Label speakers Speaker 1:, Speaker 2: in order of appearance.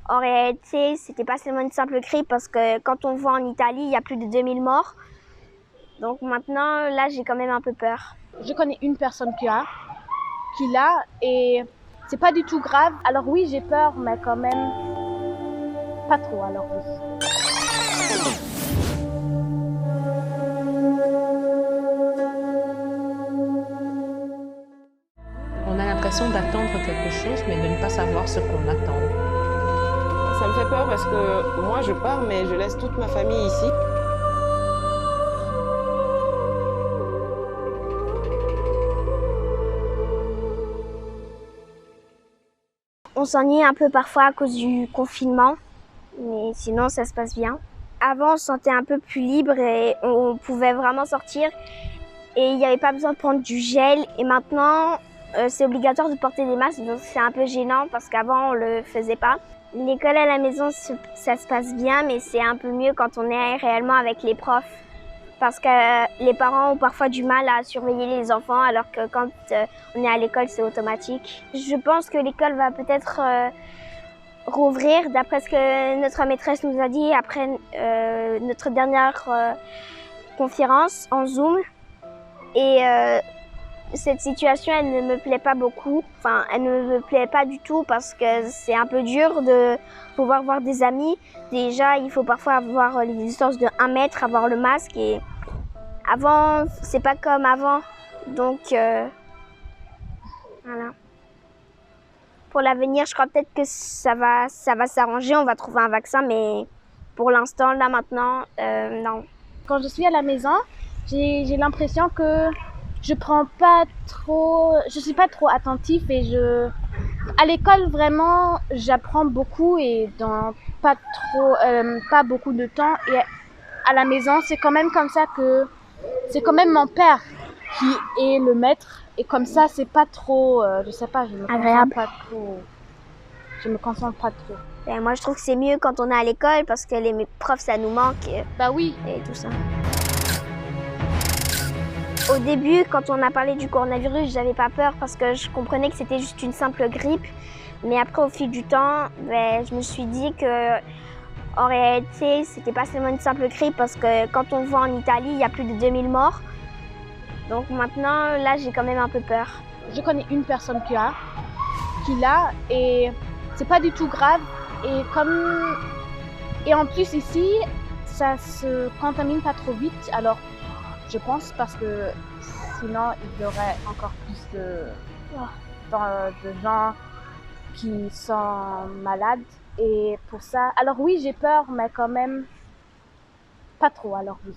Speaker 1: En réalité, c'était pas seulement une simple grippe parce que quand on voit en Italie, il y a plus de 2000 morts. Donc maintenant, là, j'ai quand même un peu peur.
Speaker 2: Je connais une personne qui l'a et c'est pas du tout grave. Alors oui, j'ai peur, mais quand même pas trop. Alors oui.
Speaker 3: On a l'impression d'attendre quelque chose, mais de ne pas savoir ce qu'on attend.
Speaker 4: Ça me fait peur parce que moi je pars, mais je laisse toute ma famille ici.
Speaker 1: On s'ennuie un peu parfois à cause du confinement, mais sinon ça se passe bien. Avant, on se sentait un peu plus libre et on pouvait vraiment sortir et il n'y avait pas besoin de prendre du gel. Et maintenant, c'est obligatoire de porter des masques, donc c'est un peu gênant parce qu'avant on le faisait pas. L'école à la maison, ça se passe bien, mais c'est un peu mieux quand on est réellement avec les profs. Parce que les parents ont parfois du mal à surveiller les enfants, alors que quand on est à l'école, c'est automatique. Je pense que l'école va peut-être rouvrir, d'après ce que notre maîtresse nous a dit après notre dernière conférence en Zoom. Et cette situation, elle ne me plaît pas beaucoup. Enfin, elle ne me plaît pas du tout parce que c'est un peu dur de pouvoir voir des amis. Déjà, il faut parfois avoir les distances de 1 mètre, avoir le masque. Et avant, c'est pas comme avant. Donc, voilà. Pour l'avenir, je crois peut-être que ça va s'arranger. On va trouver un vaccin, mais pour l'instant, là, maintenant, non.
Speaker 2: Quand je suis à la maison, j'ai l'impression que je suis pas trop attentif et à l'école vraiment, j'apprends beaucoup et dans pas beaucoup de temps. Et à la maison, c'est quand même comme ça que c'est quand même mon père qui est le maître et comme ça, c'est pas trop, je sais pas, je me concentre pas trop.
Speaker 1: Et moi, je trouve que c'est mieux quand on est à l'école parce que les profs, ça nous manque.
Speaker 2: Bah oui.
Speaker 1: Et tout ça. Au début, quand on a parlé du coronavirus, j'avais pas peur parce que je comprenais que c'était juste une simple grippe. Mais après, au fil du temps, je me suis dit que en réalité, c'était pas seulement une simple grippe parce que quand on voit en Italie, il y a plus de 2000 morts. Donc maintenant, là, j'ai quand même un peu peur.
Speaker 2: Je connais une personne qui l'a et c'est pas du tout grave. Et en plus ici, ça se contamine pas trop vite. Alors, je pense parce que sinon, il y aurait encore plus de gens qui sont malades. Et pour ça, alors oui, j'ai peur, mais quand même pas trop. Alors oui.